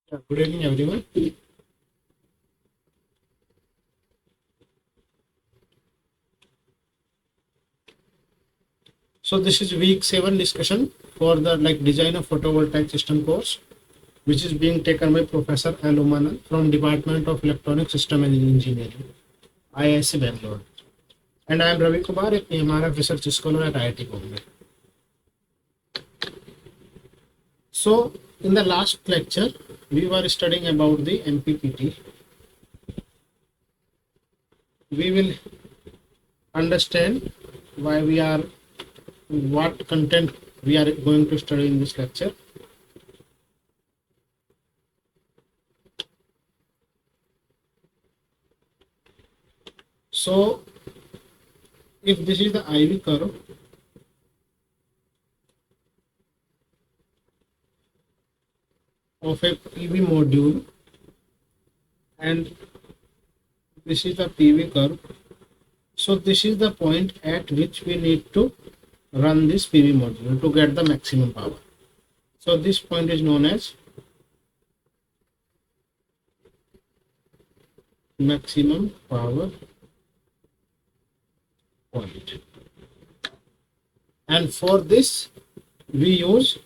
Yeah, good evening, everyone. So this is week 7 discussion for the design of photovoltaic system course, which is being taken by Professor Alumanan from Department of Electronic System and Engineering, IIC Bangalore. And I am Ravi Kumar, a PMRF research scholar at IIT Bombay. So in the last lecture, we were studying about the MPPT. We will understand why we are, what content we are going to study in this lecture. So if this is the IV curve, of a PV module and this is the PV curve, so this is the point at which we need to run this PV module to get the maximum power. So this point is known as maximum power point, and for this we use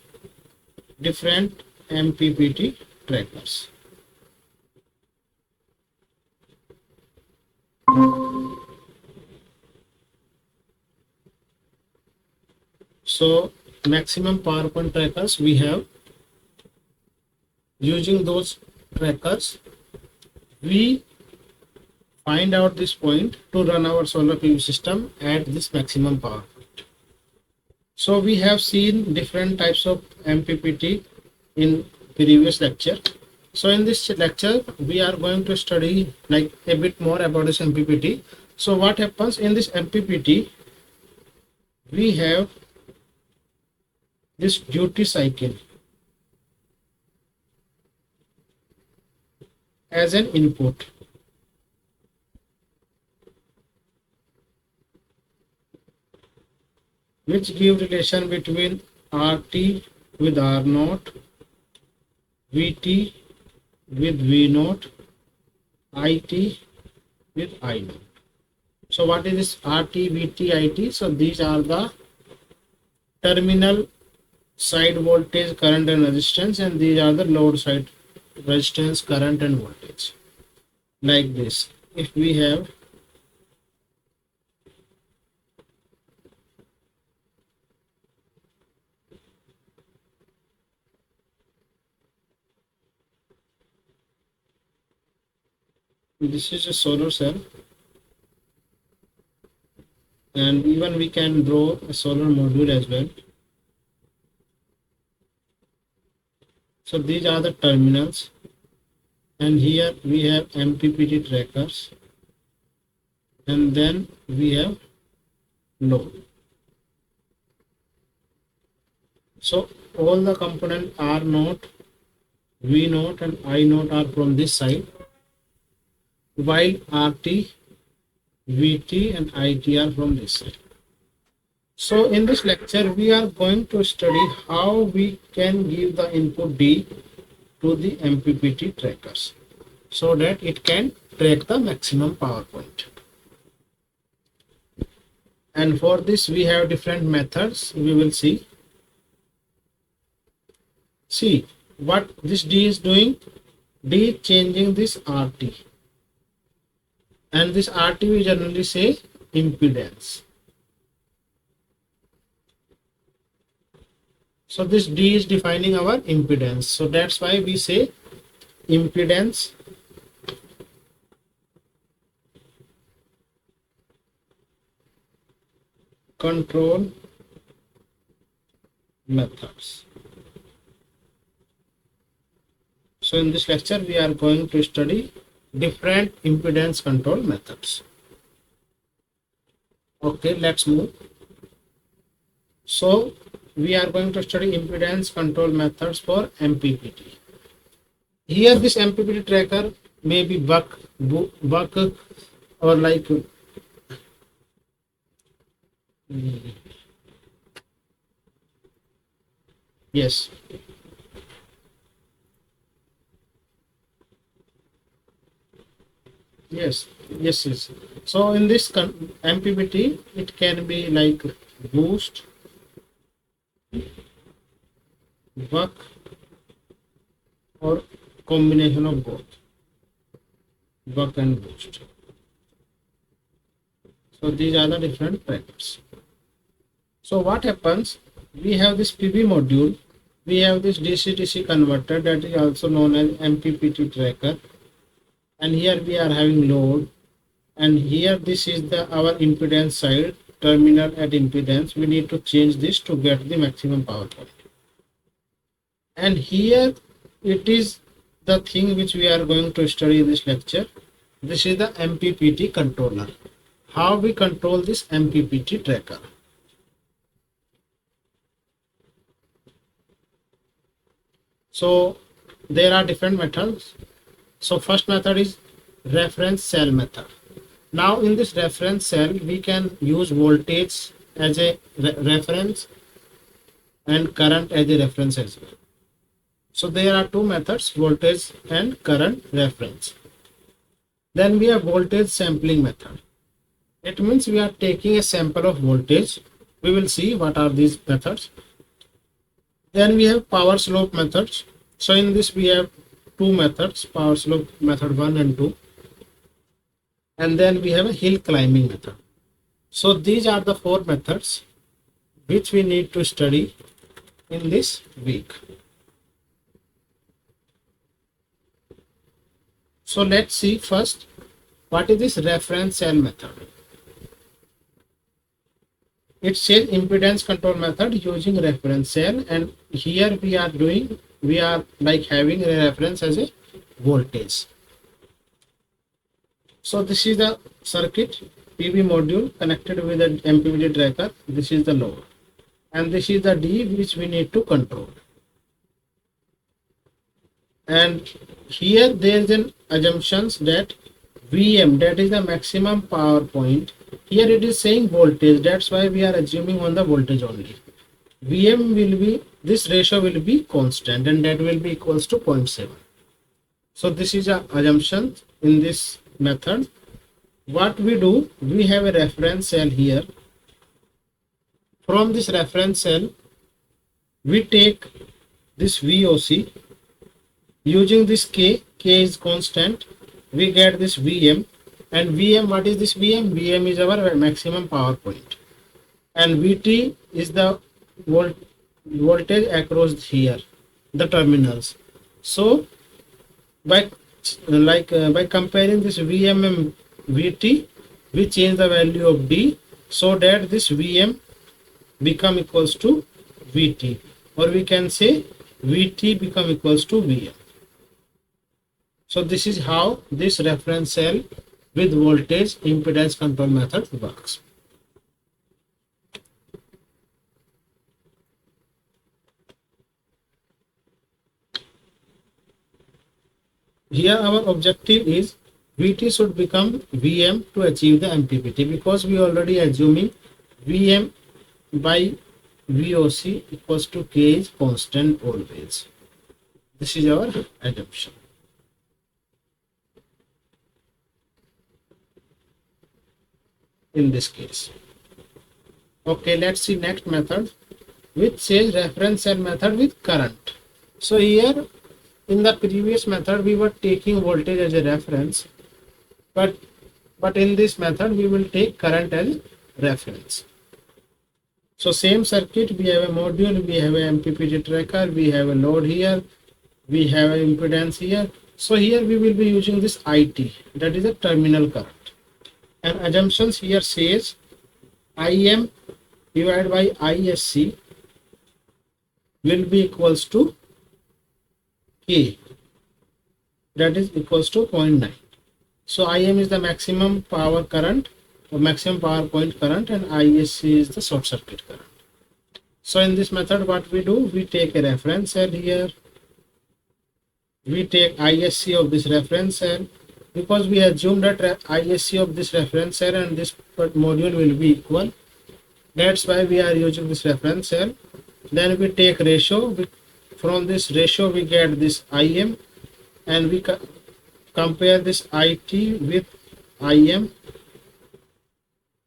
different MPPT trackers. So maximum power point trackers we have. Using those trackers, we find out this point to run our solar PV system at this maximum power point. So we have seen different types of MPPT in previous lecture. So in this lecture, we are going to study a bit more about this MPPT. So what happens in this MPPT, we have this duty cycle as an input. Which give relation between RT with R0, VT with V0, IT with I0. So what is this RT, VT, IT? So these are the terminal side voltage, current and resistance, and these are the load side resistance, current and voltage. Like this. If we have this is a solar cell, and even we can draw a solar module as well. So these are the terminals, and here we have MPPT trackers, and then we have load. So all the components R0, V0 and I0 are from this side, while RT, VT and IT are from this side. So in this lecture, we are going to study how we can give the input D to the MPPT trackers so that it can track the maximum power point. And for this, we have different methods. We will see. See what this D is doing. D is changing this RT. And this RT we generally say impedance. So this D is defining our impedance. So that's why we say impedance control methods. So in this lecture, we are going to study different impedance control methods. Okay, let's move. So we are going to study impedance control methods for MPPT. Here this MPPT tracker may be buck or like yes. Yes, yes. So in this MPPT, it can be like boost, buck, or combination of both, buck and boost. So these are the different brackets. So what happens? We have this PV module, we have this DC-DC converter that is also known as MPPT tracker, and here we are having load, and here this is the our impedance side, terminal at impedance. We need to change this to get the maximum power point. And here it is the thing which we are going to study in this lecture. This is the MPPT controller. How we control this MPPT tracker. So there are different methods. So first method is reference cell method. Now in this reference cell, we can use voltage as a reference and current as a reference as well. So there are two methods, voltage and current reference. Then we have voltage sampling method. It means we are taking a sample of voltage. We will see what are these methods. Then we have power slope methods. So in this we have two methods, power slope method 1 and 2. And then we have a hill climbing method. So these are the four methods which we need to study in this week. So let's see first what is this reference cell method. It says impedance control method using reference cell, and here we are like having a reference as a voltage. So this is the circuit, PV module connected with the MPPT tracker. This is the load, and this is the D which we need to control. And here there is an assumptions that VM, that is the maximum power point. Here it is saying voltage, that's why we are assuming on the voltage only. VM will be, this ratio will be constant, and that will be equals to 0.7. So this is a assumption in this method. What we do, we have a reference cell here. From this reference cell, we take this VOC. Using this K is constant, we get this VM. And VM, what is this VM? VM is our maximum power point. And VT is the voltage across here, the terminals. So by comparing this VM and VT, we change the value of D so that this VM become equals to VT, or we can say VT become equals to VM. So this is how this reference cell with voltage impedance control method works. Here our objective is VT should become VM to achieve the MPPT, because we already assuming VM by VOC equals to K is constant always. This is our assumption. In this case. Okay, let's see next method, which says reference cell method with current. So here in the previous method we were taking voltage as a reference, but in this method we will take current as reference. So same circuit, we have a module, we have a MPPT tracker, we have a load here, we have an impedance here. So here we will be using this IT, that is a terminal current. And assumptions here says IM divided by ISC will be equals to K, that is equals to 0.9. So IM is the maximum power current or maximum power point current, and ISC is the short circuit current. So in this method what we do, we take a reference cell here, we take ISC of this reference cell, because we assume that ISC of this reference cell and this module will be equal. That's why we are using this reference cell. Then we take ratio. From this ratio we get this IM, and we compare this IT with Im,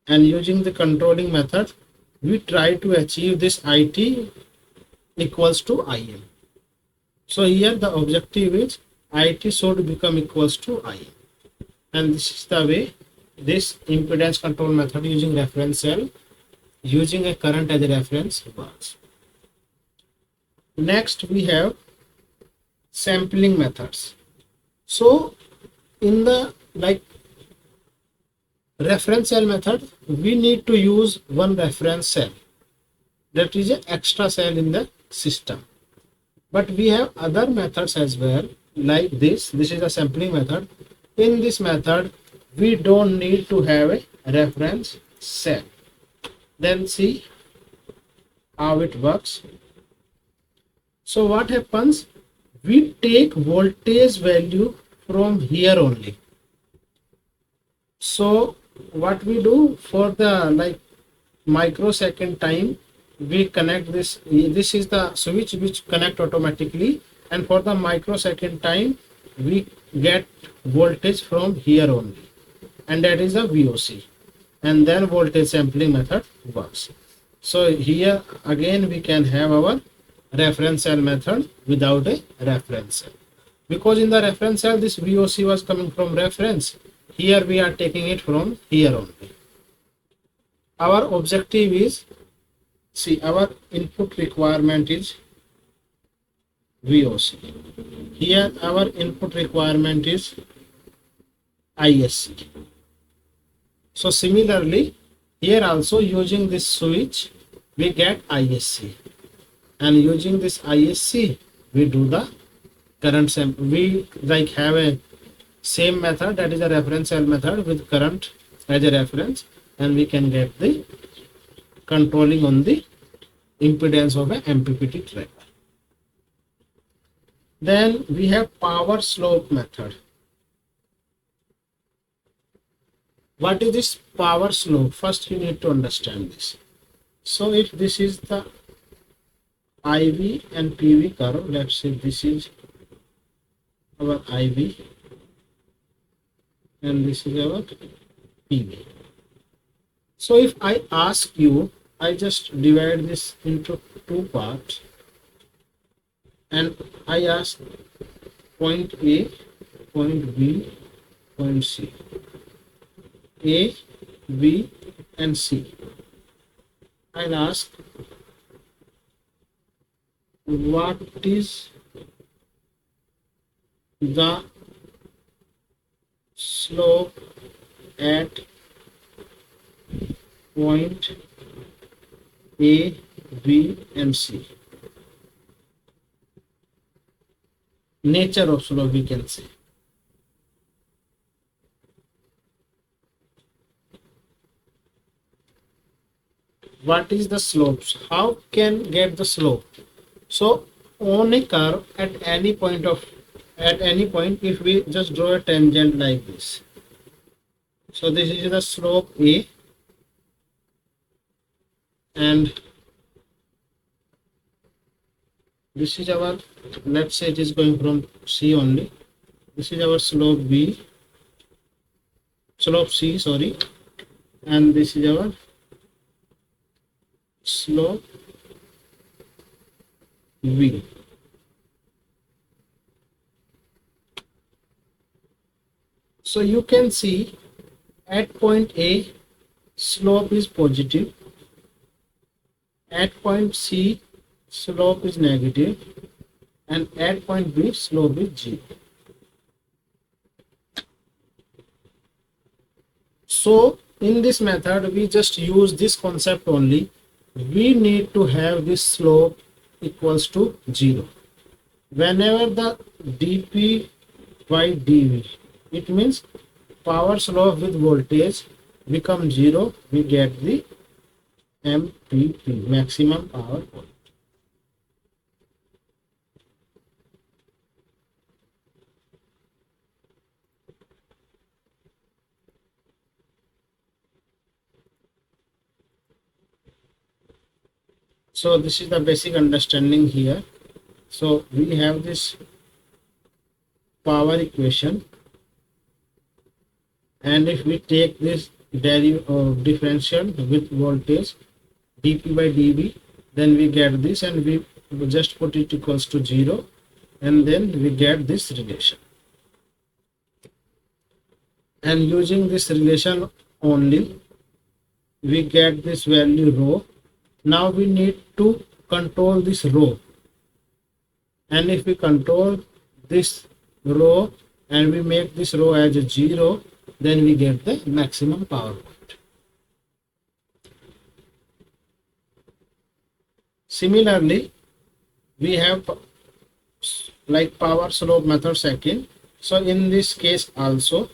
and using the controlling method we try to achieve this IT equals to Im. So here the objective is IT should become equals to Im, and this is the way this impedance control method using reference cell using a current as a reference works. Next we have sampling methods. So in the reference cell method we need to use one reference cell, that is an extra cell in the system, but we have other methods as well, like this is a sampling method. In this method we don't need to have a reference cell. Then see how it works. So what happens, we take voltage value from here only. So what we do for the microsecond time, we connect this is the switch which connect automatically, and for the microsecond time we get voltage from here only, and that is a VOC, and then voltage sampling method works. So here again we can have our reference cell method without a reference cell, because in the reference cell this VOC was coming from reference. Here we are taking it from here only. Our objective is, see, our input requirement is VOC. Here our input requirement is ISC. So similarly here also using this switch we get ISC, and using this ISC we do the current sample. We have a same method, that is a reference cell method with current as a reference, and we can get the controlling on the impedance of a MPPT tracker. Then we have power slope method. What is this power slope? First you need to understand this. So if this is the IV and PV curve, let's say this is our IV and this is our PV. So if I ask you, I just divide this into two parts and I ask point A, point B, point C. A, B and C. I'll ask what is the slope at point A, B and C. Nature of slope we can say. What is the slopes? How can get the slope? So on a curve at any point if we just draw a tangent like this. So this is the slope A and this is our, let's say it is going from C only. This is our slope B, slope C, sorry, and this is our slope V. So you can see at point A slope is positive, at point C slope is negative, and at point B slope is 0. So in this method we just use this concept only. We need to have this slope equals to 0. Whenever the dP by dV, it means power slope with voltage become 0, we get the MPP, maximum power point. So this is the basic understanding here. So we have this power equation and if we take this differential with voltage dp by dv, then we get this, and we just put it equals to 0, and then we get this relation. And using this relation only, we get this value rho. Now we need to control this rho, and if we control this rho and we make this rho as a 0, then we get the maximum power point. Similarly, we have like power slope method second. So in this case also,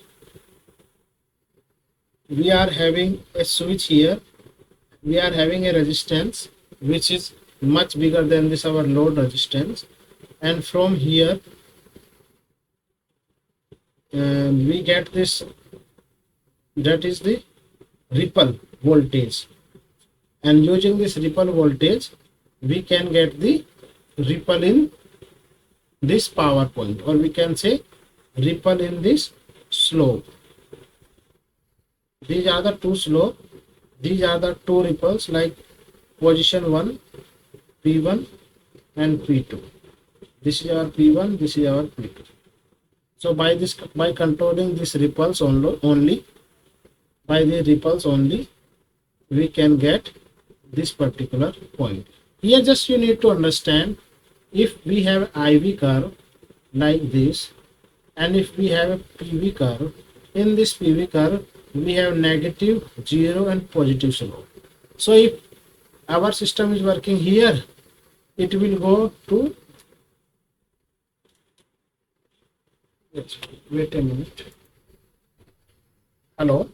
we are having a switch here, we are having a resistance which is much bigger than this our load resistance, and from here we get this, that is the ripple voltage, and using this ripple voltage we can get the ripple in this power point, or we can say ripple in this slope. These are the two slope, these are the two ripples, like position 1, P1 and P2. This is our P1, this is our P2. So by controlling these ripples only, by the ripples only, we can get this particular point. Here just you need to understand, if we have IV curve like this, and if we have a PV curve, in this PV curve we have negative, 0 and positive slope. So if our system is working here, it will go to, wait a minute, hello,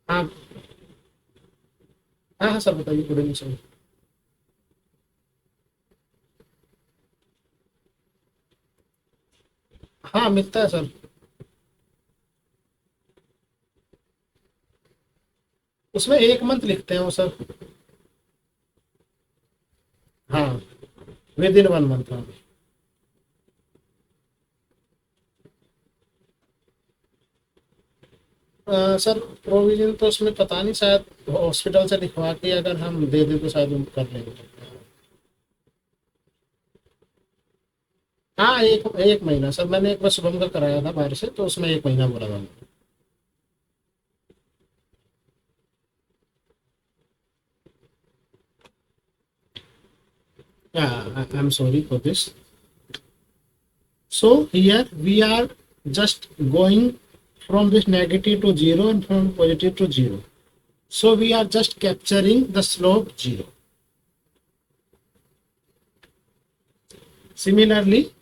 हाँ हाँ sir बताइए, good evening sir. हाँ मिलता है sir, उसमें 1 month लिखते हैं वो सर। हाँ, विद इन 1 मंथ। हाँ सर प्रोविजन तो उसमें पता नहीं, शायद हॉस्पिटल से लिखवा के अगर हम दे दें तो शायद हम कर लेंगे। हाँ, एक महीना सर, मैंने एक बार शुभम का कराया था बाहर से, तो उसमें 1 महीना बोला था। Yeah, I'm sorry for this. So here we are just going from this negative to 0 and from positive to 0. So we are just capturing the slope 0. Similarly,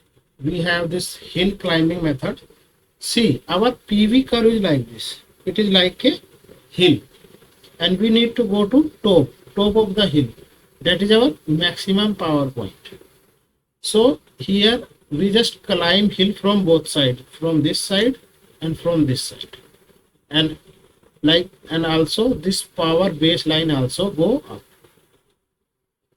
we have this hill climbing method. See, our PV curve is like this. It is like a hill, and we need to go to top of the hill. That is our maximum power point. So here we just climb hill from both sides, from this side and from this side, and also this power baseline also go up.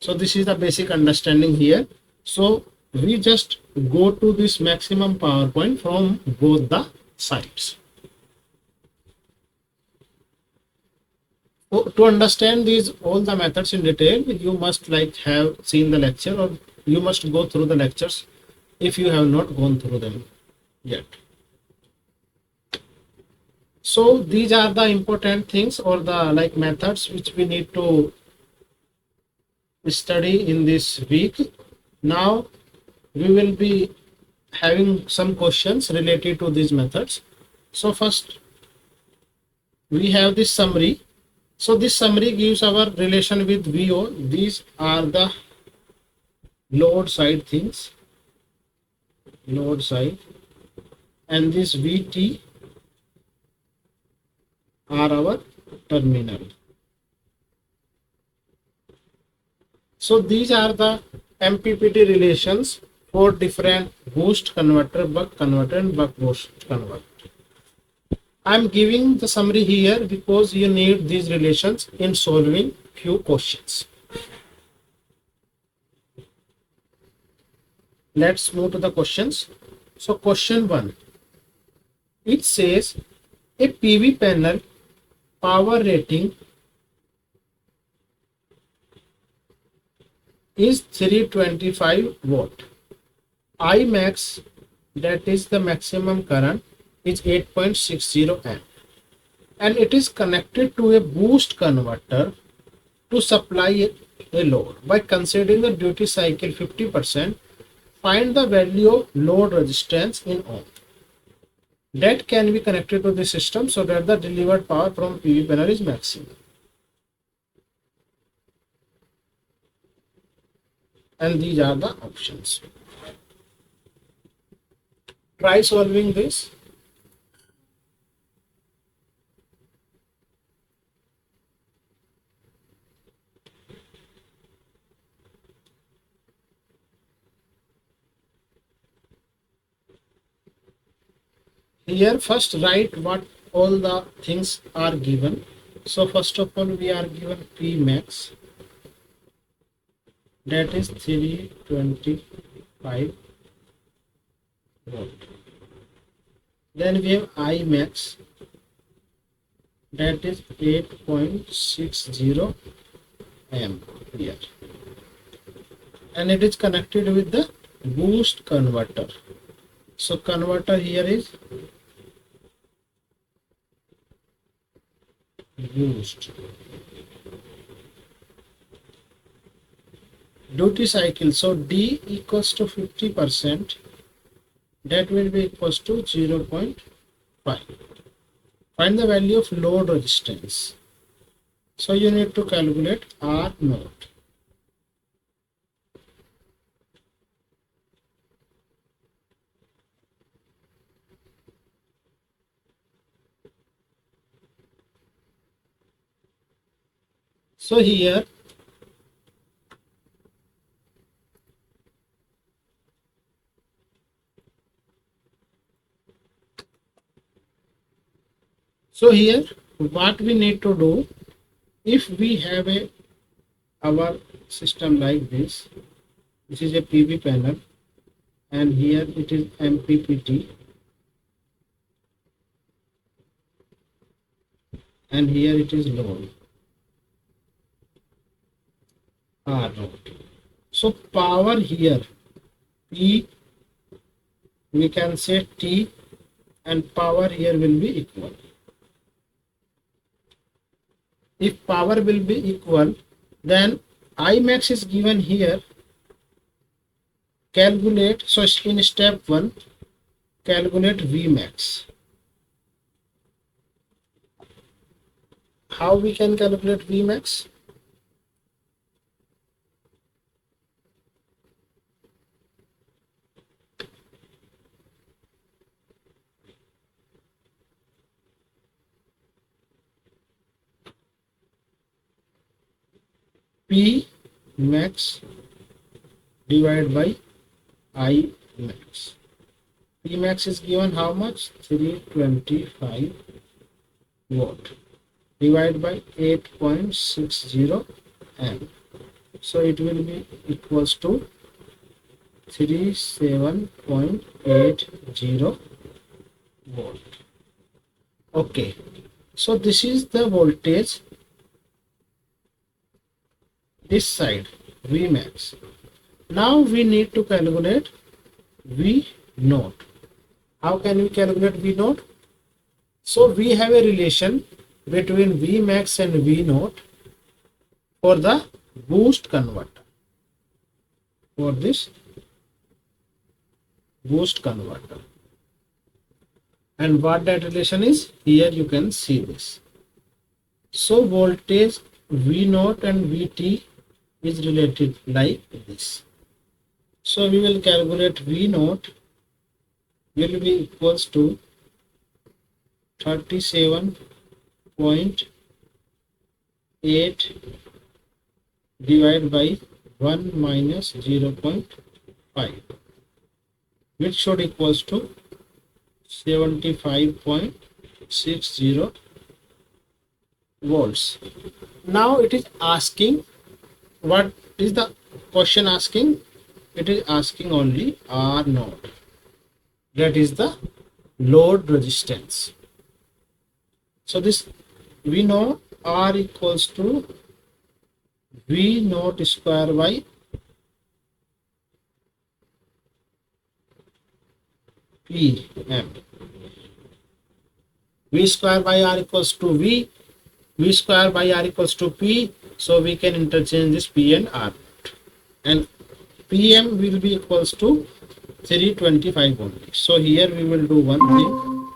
So this is the basic understanding here. So we just go to this maximum power point from both the sides. To understand these all the methods in detail, you must have seen the lecture, or you must go through the lectures if you have not gone through them yet. So these are the important things, or the methods which we need to study in this week. Now we will be having some questions related to these methods. So first we have this summary. So this summary gives our relation with VO. These are the load side things, load side, and this VT are our terminal. So these are the MPPT relations for different boost converter, buck converter, and buck boost converter. I'm giving the summary here because you need these relations in solving few questions. Let's move to the questions. So question 1. It says a PV panel power rating is 325 watt. I max, that is the maximum current, is 8.60 amp, and it is connected to a boost converter to supply a load. By considering the duty cycle 50%, find the value of load resistance in ohm that can be connected to the system so that the delivered power from PV panel is maximum. And these are the options. Try solving this. Here first write what all the things are given. So first of all we are given P max, that is 325 volt. Then we have I max, that is 8.60 amp here, and it is connected with the boost converter. So converter here is boost. Duty cycle, so D equals to 50%, that will be equals to 0.5. Find the value of load resistance. So you need to calculate R naught. So here what we need to do, if we have our system like this is a PV panel, and here it is MPPT, and here it is load R naught. So power here P, we can say T, and power here will be equal. If power will be equal, then I max is given here. Calculate, so in step 1 calculate V max. How we can calculate V max? P max divided by I max. P max is given how much? 325 watt divided by 8.60 amp. So it will be equals to 37.80 volt. Okay, so this is the voltage this side, V max. Now we need to calculate V naught. How can we calculate V naught? So we have a relation between V max and V naught for the boost converter. For this boost converter. And what that relation is, here you can see this. So voltage V naught and Vt is related like this. So we will calculate V naught will be equals to 37.8 divided by 1 minus 0.5, which should equals to 75.60 volts. Now it is asking, what is the question asking? It is asking only R naught, that is the load resistance. So this we know R equals to V naught square by PM. V square by R equals to V square by R equals to P. So we can interchange this P and R. And PM will be equals to 325 only. So here we will do one thing.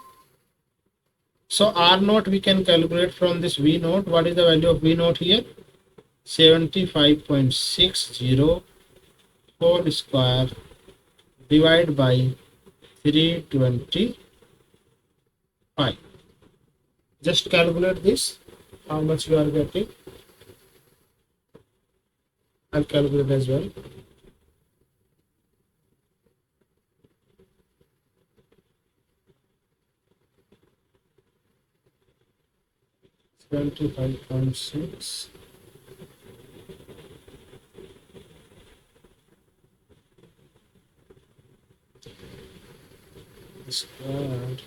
So R naught we can calculate from this V naught. What is the value of V naught here? 75.60 whole square divided by 325. Just calculate this, how much you are getting. I'll calculate as well. $25.6 squared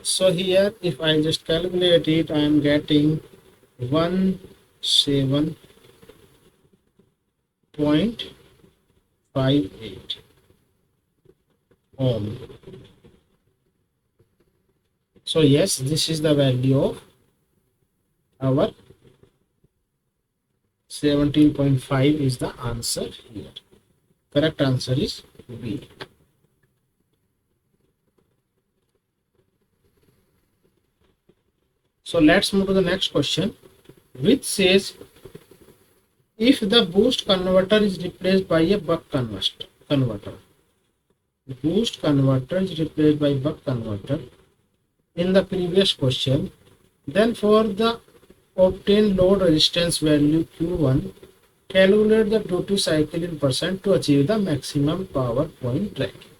so here if I just calculate it, I am getting 17.58 ohm. So yes, this is the value of our 17.5 is the answer here. Correct answer is B. So let's move to the next question, which says if the boost converter is replaced by a buck converter, boost converter is replaced by buck converter in the previous question, then for the obtained load resistance value Q1, calculate the duty cycle in percent to achieve the maximum power point tracking.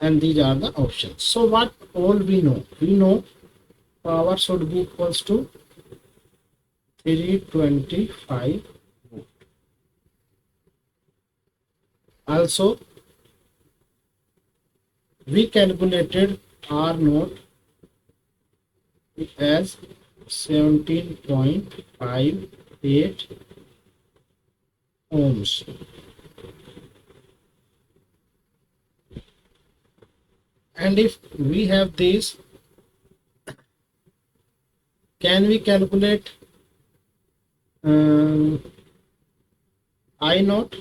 And these are the options. So what all we know? We know power should be equals to 325 volt. Also, we calculated R naught as 17.58 ohms. And if we have this, can we calculate I naught?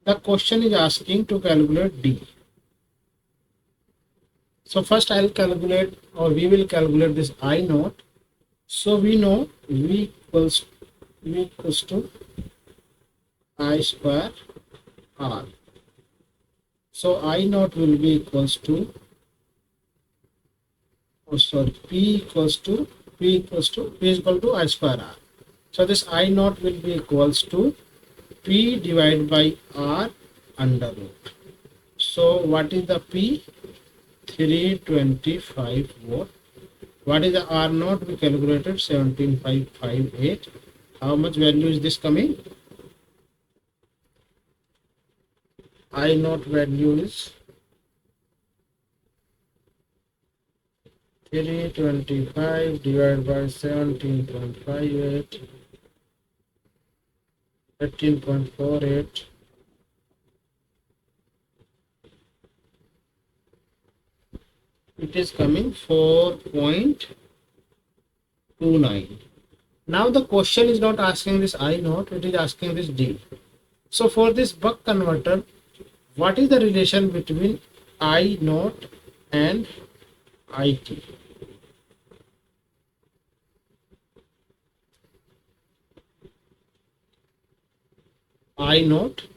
The question is asking to calculate D. So first I'll calculate, or we will calculate this I naught. So we know V equals to I square R. So I naught will be equals to, P is equal to I square R. So this I naught will be equals to P divided by R under root. So what is the P? 325 volt. What is the R naught? We calculated 17.58. How much value is this coming? I naught value is 325 divided by 17.58, 13.48. It is coming 4.29. Now the question is not asking this I naught, it is asking this D. So for this buck converter, what is the relation between I naught and IT? I naught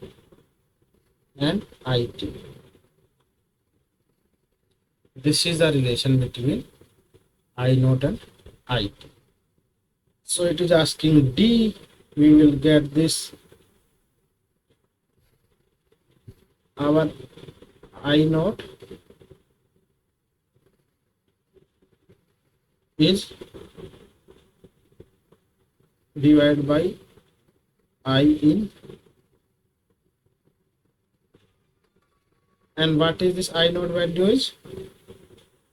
and IT. This is the relation between I naught and IT. So it is asking D. We will get this our I naught is divided by I in, and what is this I naught value is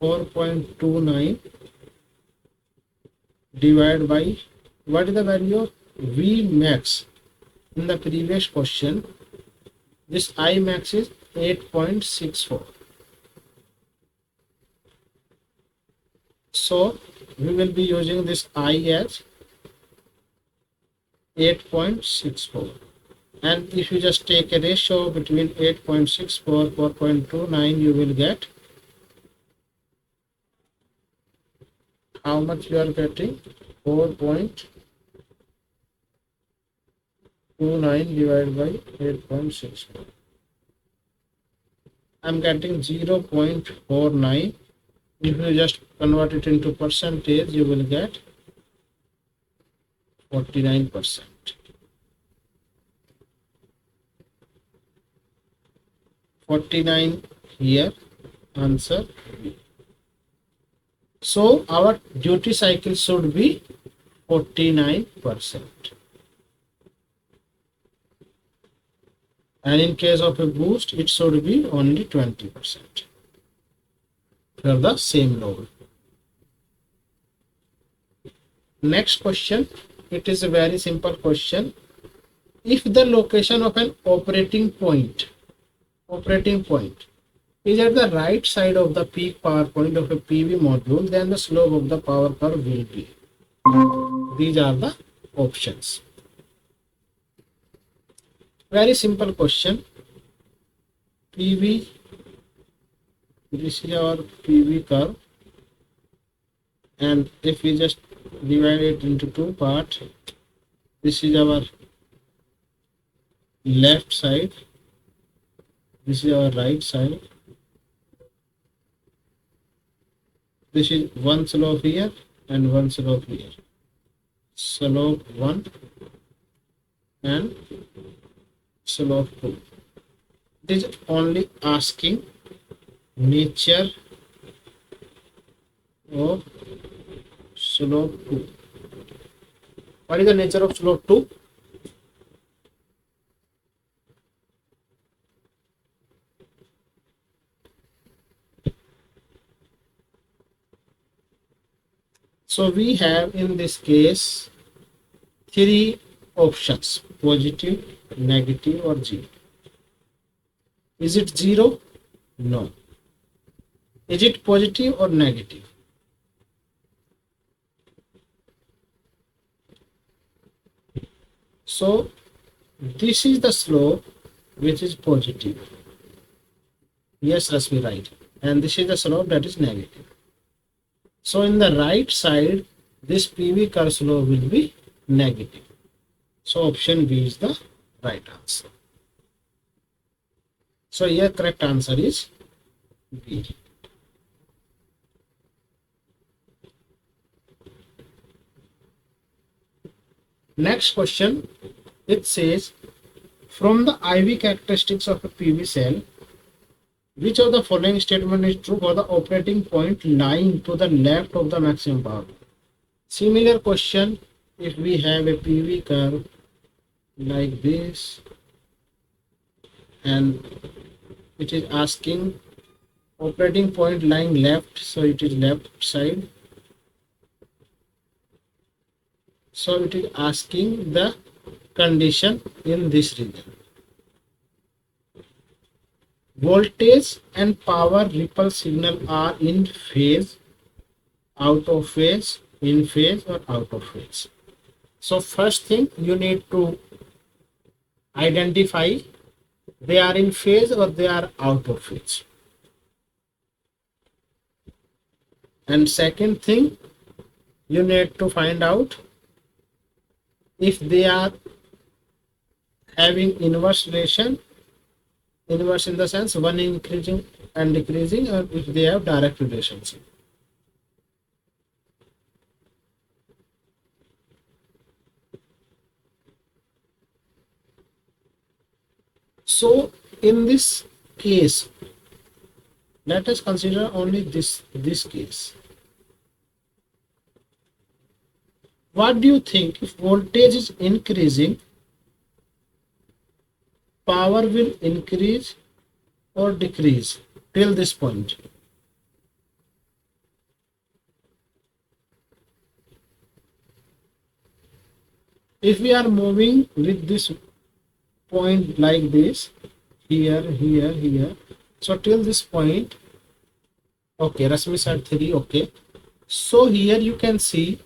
4.29 divided by, what is the value of V max? In the previous question, this I max is 8.64. So we will be using this I as 8.64. And if you just take a ratio between 8.64 4.29, you will get how much you are getting? 4.29 divided by 8.64. I'm getting 0.49. If you just convert it into percentage, you will get 49%. 49 here, answer B. So our duty cycle should be 49%. And in case of a boost, it should be only 20% for the same load. Next question, it is a very simple question. If the location of an operating point is at the right side of the peak power point of a PV module, then the slope of the power curve will be. These are the options. Very simple question. PV, this is our PV curve, and if we just divide it into two parts, this is our left side, this is our right side. This is one slope here and one slope here. Slope 1 and slope 2. It is only asking nature of slope 2. What is the nature of slope 2? So we have in this case three options: positive, negative, or 0. Is it 0? No. Is it positive or negative? So this is the slope which is positive. Yes, Rasmi, right. And this is the slope that is negative. So in the right side, this PV curve slope will be negative. So option B is the right answer. So here correct answer is B. Next question, it says, from the IV characteristics of a PV cell, which of the following statement is true for the operating point lying to the left of the maximum power? Similar question, if we have a PV curve like this and it is asking operating point lying left, so it is left side. So it is asking the condition in this region. Voltage and power ripple signal are in phase, out of phase, in phase, or out of phase. So first thing you need to identify they are in phase or they are out of phase. And second thing, you need to find out if they are having inverse relation, inverse in the sense one increasing and decreasing, or if they have direct relationship. So in this case, let us consider only this case. What do you think? If voltage is increasing, power will increase or decrease till this point? If we are moving with this point like this, here, here, here, so till this point, okay, Rasmi said 3, okay. So here you can see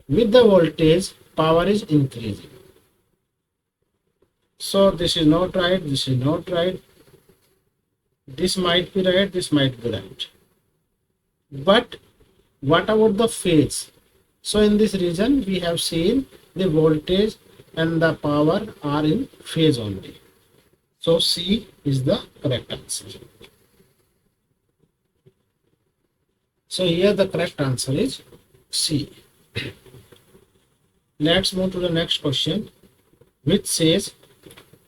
with the voltage, power is increasing. So this is not right, this is not right. This might be right, this might be right. But what about the phase? So in this region, we have seen the voltage and the power are in phase only. So C is the correct answer. So here the correct answer is C. Let's move to the next question, which says,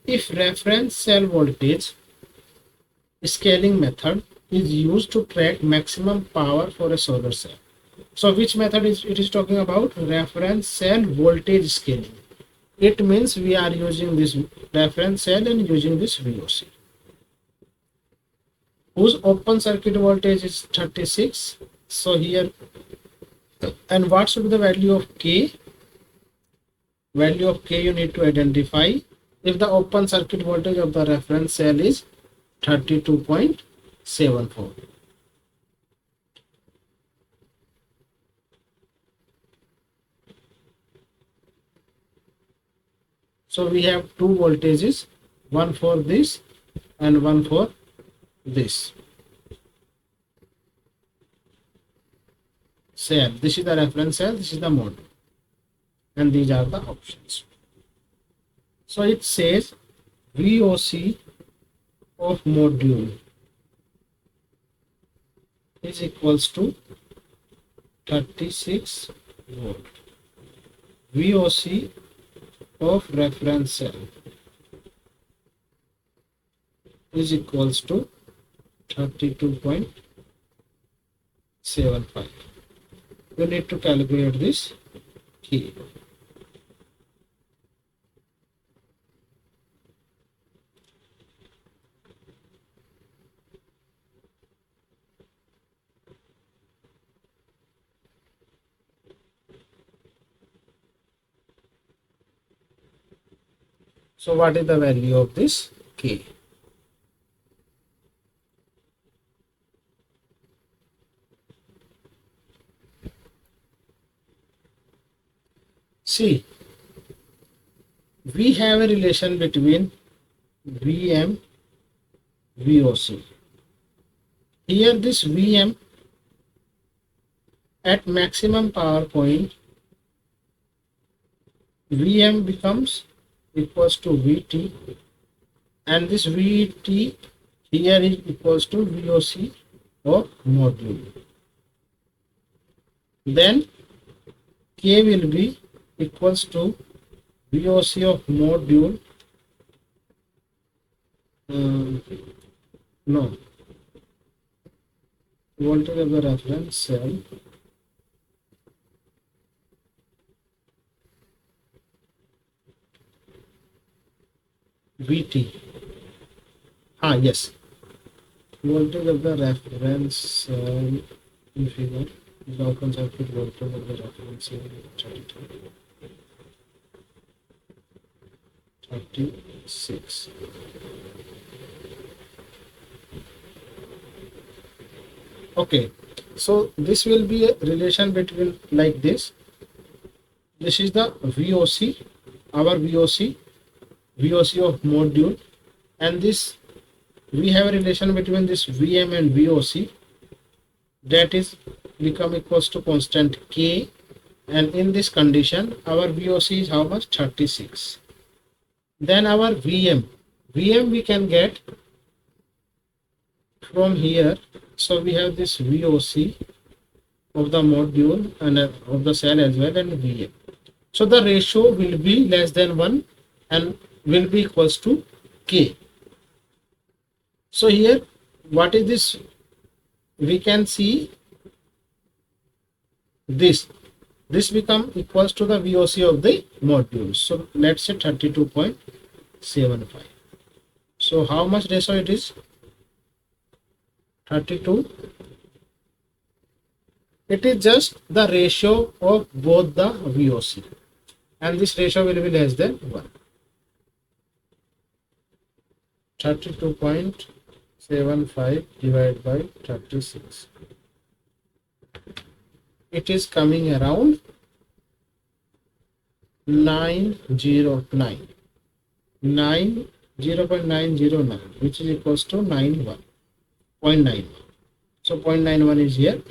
if reference cell voltage scaling method is used to track maximum power for a solar cell. So which method is it is talking about? Reference cell voltage scaling. It means we are using this reference cell and using this VOC, whose open circuit voltage is 36. So here, and what should be the value of K? Value of K you need to identify if the open circuit voltage of the reference cell is 32.74. So we have two voltages, one for this and one for this cell. This is the reference cell, this is the module, and these are the options. So it says VOC of module is equals to 36 volt. VOC of reference cell is equals to 32.75. You need to calculate this key. So what is the value of this K? See, we have a relation between VM, VOC. Here this VM at maximum power point, VM becomes equals to VT, and this VT here is equals to VOC of module. Then K will be equals to VOC of module, no, voltage of the reference cell VT. Yes, voltage of the reference cell in figure is the open circuit voltage of the reference cell 36. Okay, so this will be a relation between like this. This is the VOC, our VOC of module, and this we have a relation between this VM and VOC, that is become equals to constant K, and in this condition our VOC is how much? 36. Then our VM we can get from here. So we have this VOC of the module and of the cell as well, and VM. So the ratio will be less than 1 and will be equals to K. So here, what is this? We can see this become equals to the VOC of the module. So let's say 32.75. So how much ratio it is? 32. It is just the ratio of both the VOC, and this ratio will be less than 1. 32.75 divided by 36. It is coming around 909, 0.909, which is equals to 91.91. So 0.91 is here.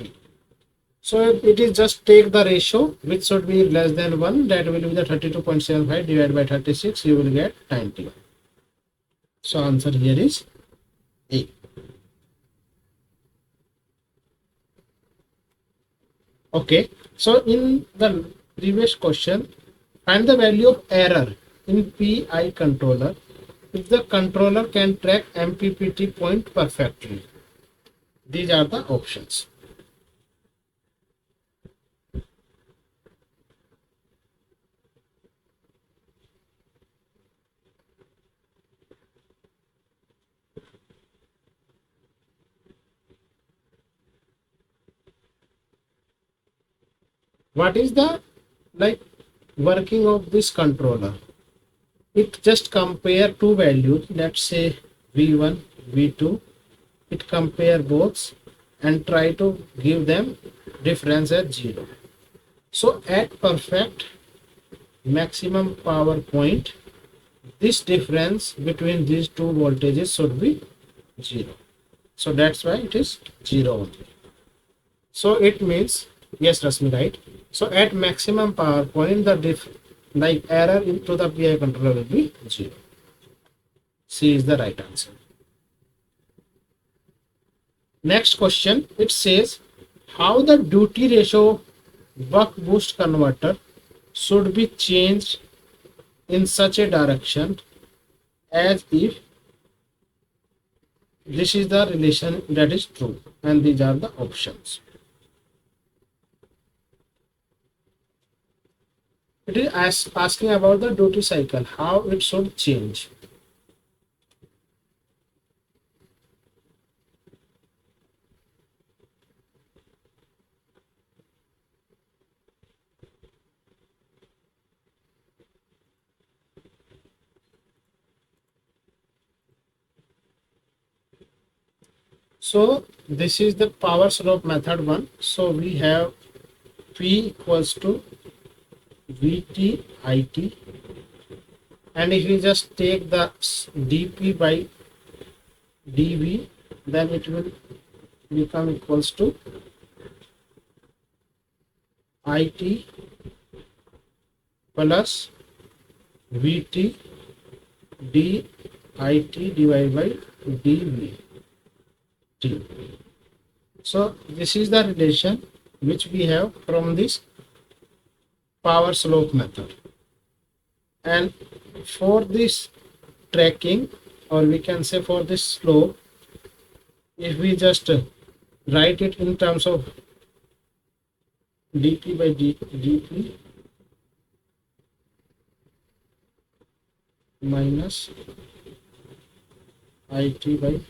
So it is just take the ratio which should be less than 1, that will be the 32.75 divided by 36, you will get 91. So answer here is A. Okay, so in the previous question, find the value of error in PI controller if the controller can track MPPT point perfectly. These are the options. What is the working of this controller? It just compare two values, let's say V1, V2. It compare both and try to give them difference at 0. So at perfect maximum power point, this difference between these two voltages should be 0. So that's why it is 0 only. So it means, yes Rasmi, right? So at maximum power point, the error into the PI controller will be 0. C is the right answer. Next question, it says how the duty ratio buck boost converter should be changed in such a direction as if this is the relation that is true, and these are the options. It is asking about the duty cycle, how it should change. So this is the power slope method 1. So we have P equals to VT/IT, and if we just take the dP by dV, then it will become equals to IT plus VT DIT divided by dV. So this is the relation which we have from this power slope method, and for this tracking, or we can say for this slope, if we just write it in terms of dP by dP minus IT by,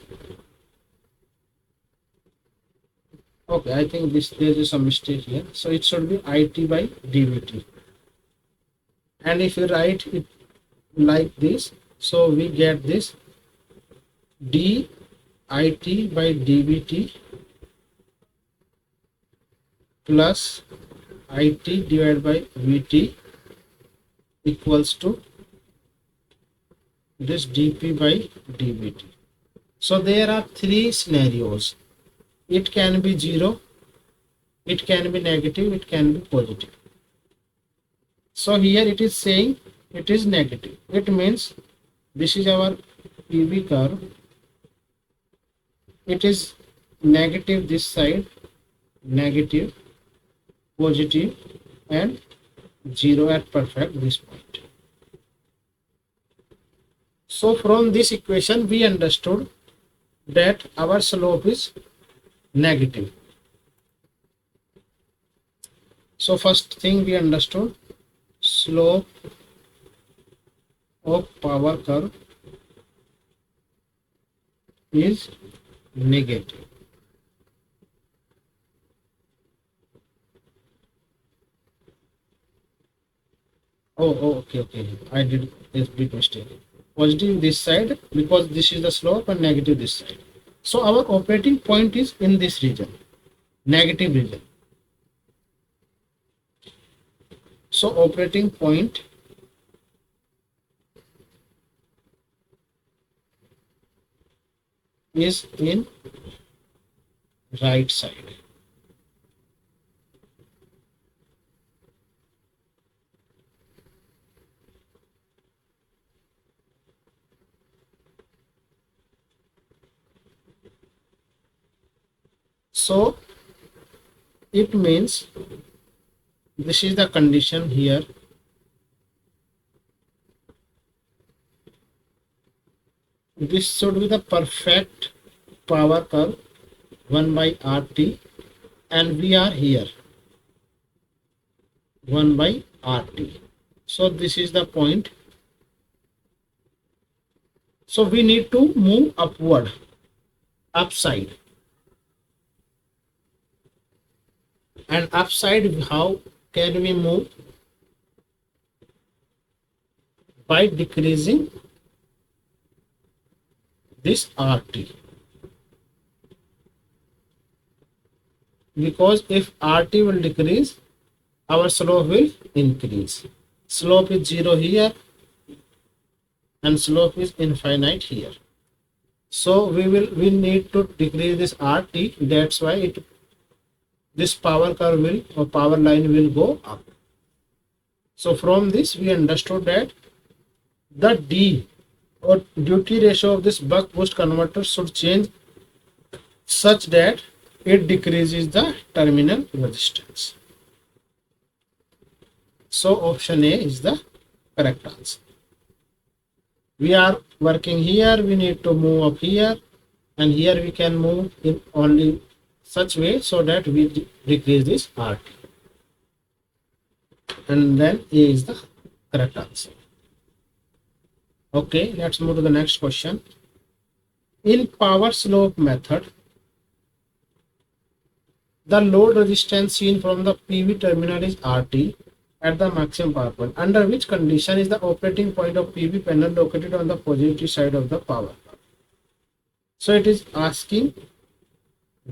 okay, I think there is some mistake here, so it should be IT by dVT, and if you write it like this, so we get this DIT by dVT plus IT divided by VT equals to this dP by dVT. So there are three scenarios. It can be 0, it can be negative, it can be positive. So here it is saying it is negative. It means this is our PV curve. It is negative this side, negative, positive, and 0 at perfect this point. So from this equation we understood that our slope is negative. So first thing we understood, slope of power curve is negative. Okay. I did a big mistake. Positive this side because this is the slope and negative this side. So our operating point is in this region, negative region. So operating point is in right side. So it means this is the condition here. This should be the perfect power curve 1 by RT, and we are here 1 by RT. So this is the point. So we need to move upward, upside. And upside, how can we move? By decreasing this RT. Because if RT will decrease, our slope will increase. Slope is 0 here and slope is infinite here. So we need to decrease this RT. That's why this power curve will, or power line will go up. So from this we understood that the D or duty ratio of this buck boost converter should change such that it decreases the terminal resistance. So option A is the correct answer. We are working here, we need to move up here, and here we can move in only such way so that we decrease this RT. And then A is the correct answer. Okay, let's move to the next question. In power slope method, the load resistance seen from the PV terminal is RT at the maximum power point. Under which condition is the operating point of PV panel located on the positive side of the power curve? So it is asking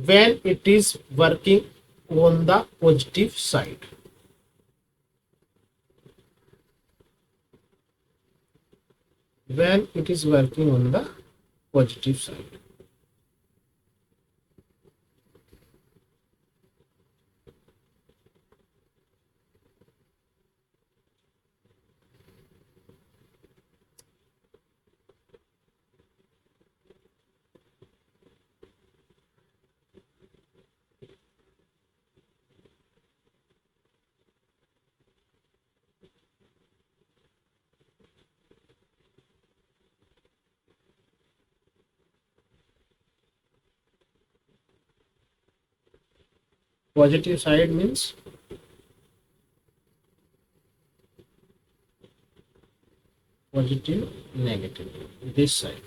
when it is working on the positive side. When it is working on the positive side. Positive side means positive, negative, this side.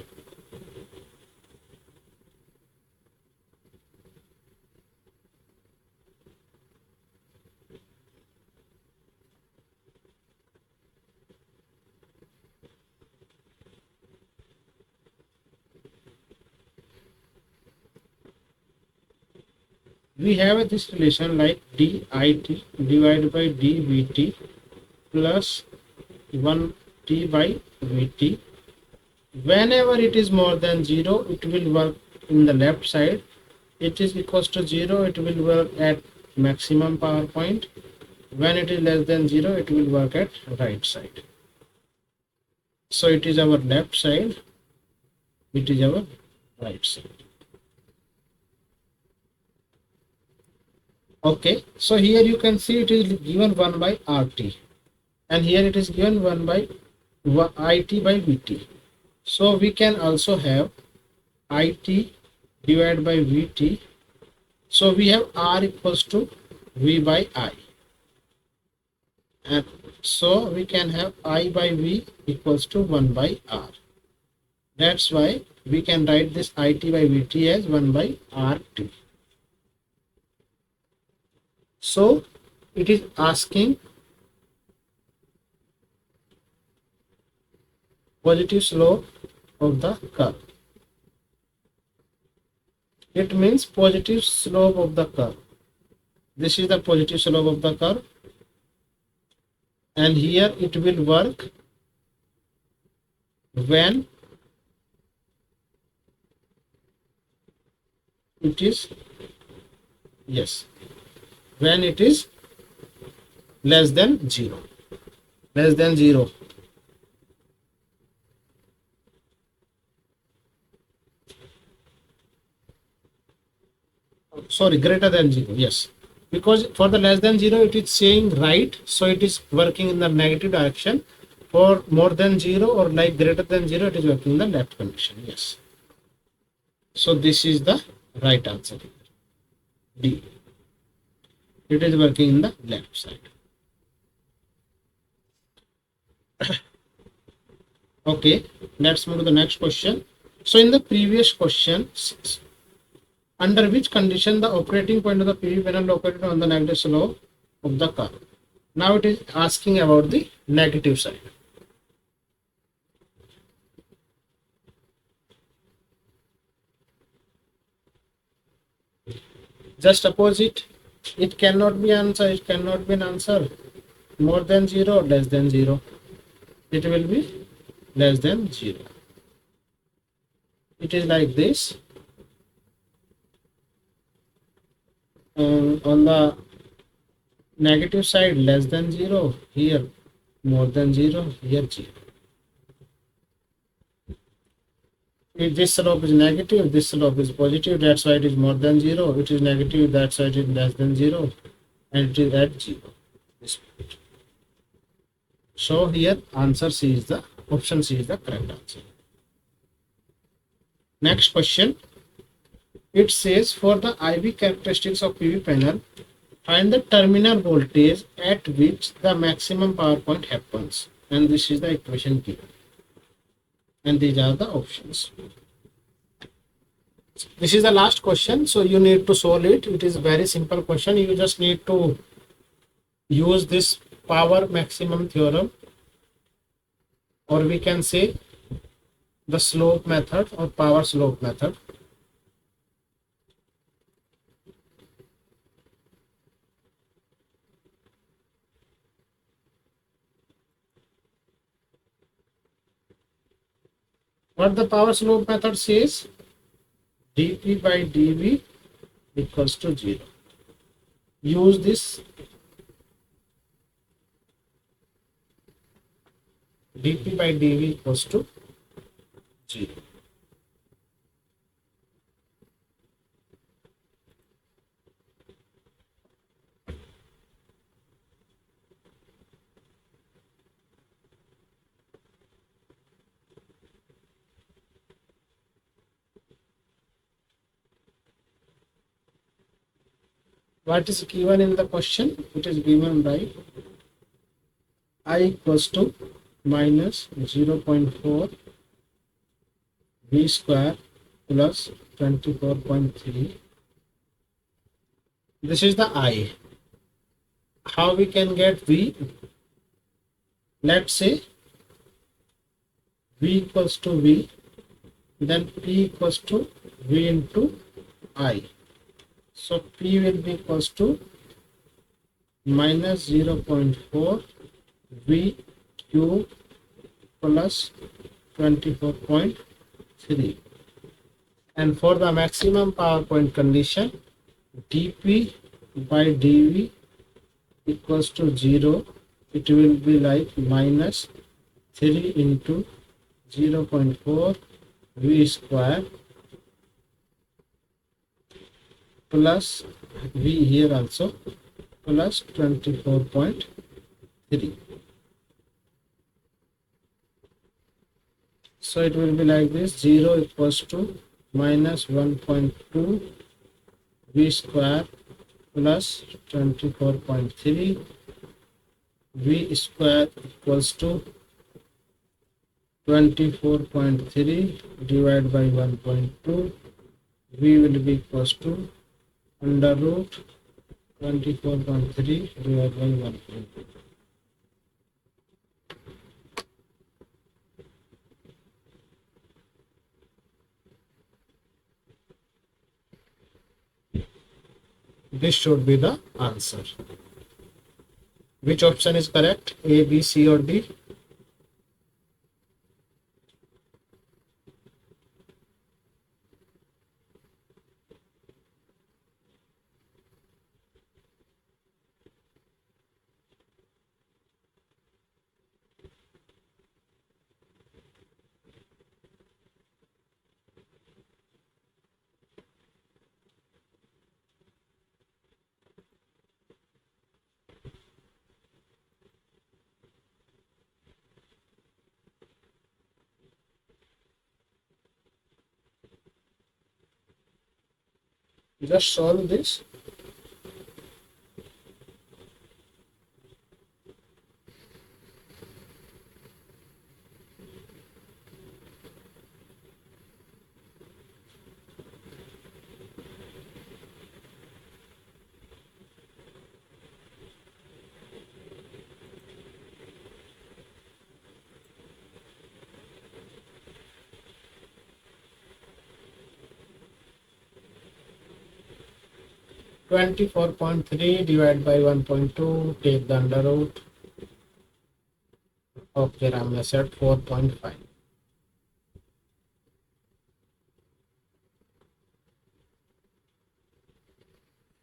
We have this relation like DIT divided by dVT plus 1T by Vt. Whenever it is more than 0, it will work in the left side. It is equals to 0, it will work at maximum power point. When it is less than 0, it will work at right side. So it is our left side, it is our right side. Okay, so here you can see it is given 1 by RT, and here it is given 1 by IT by Vt. So we can also have IT divided by Vt. So we have R equals to V by I, and so we can have I by V equals to 1 by R. That's why we can write this IT by Vt as 1 by RT. So it is asking positive slope of the curve. It means positive slope of the curve. This is the positive slope of the curve, and here it will work when it is, yes, when it is less than 0. Less than 0. Sorry, greater than 0. Yes, because for the less than 0 it is saying right, so it is working in the negative direction. For more than 0 or like greater than 0, it is working in the left condition. Yes, so this is the right answer. D. It is working in the left side. Okay, let's move to the next question. So in the previous question, under which condition the operating point of the PV panel located on the negative slope of the curve? Now it is asking about the negative side. Just opposite. It cannot be answer. It cannot be an answer. More than 0 or less than 0. It will be less than 0. It is like this. On the negative side less than 0, here more than 0, here 0. If this slope is negative, this slope is positive, that's why it is more than 0. It is negative, that's why it is less than 0, and it is at 0. So here answer C is the option C is the correct answer. Next question. It says for the IV characteristics of PV panel, find the terminal voltage at which the maximum power point happens. And this is the equation given. And these are the options. This is the last question, so you need to solve it. It is very simple question. You just need to use this power maximum theorem, or we can say the slope method or power slope method. What the power slope method says? dP by dV equals to 0. Use this dP by dV equals to 0. What is given in the question? It is given by I equals to minus 0.4 V square plus 24.3. This is the I. How we can get V? Let's say V equals to V, then P equals to V into I. So P will be equals to minus 0.4 V cube plus 24.3. And for the maximum power point condition, dP by dV equals to 0. It will be like minus 3 into 0.4 V square plus V here also plus 24.3. So it will be like this: 0 equals to minus 1.2 V square plus 24.3 V square equals to 24.3 divided by 1.2. V will be equals to under root 24.3 divided by 1.2. This should be the answer. Which option is correct? A, B, C or D? Just solve this. (24.3) divided by 1.2, take the under root. Okay, Ramya said 4.5.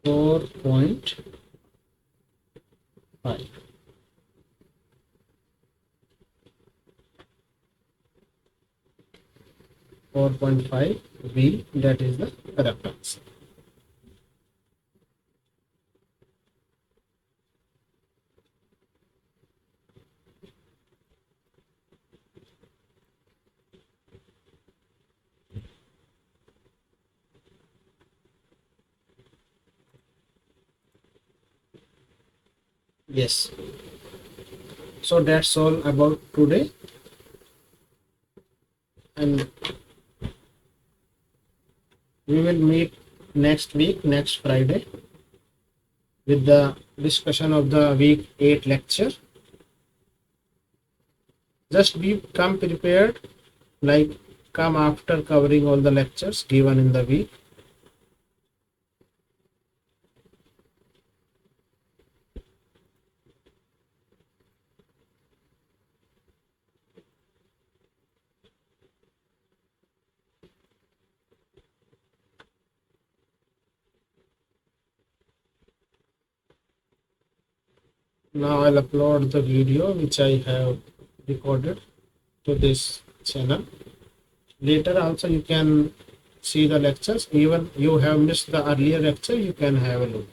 4.5. 4.5 B, that is the correct answer. Yes. So that's all about today, and we will meet next week, next Friday, with the discussion of the week 8 lecture. Just come prepared, like come after covering all the lectures given in the week. Now I'll upload the video which I have recorded to this channel. Later also you can see the lectures. Even you have missed the earlier lecture, you can have a look.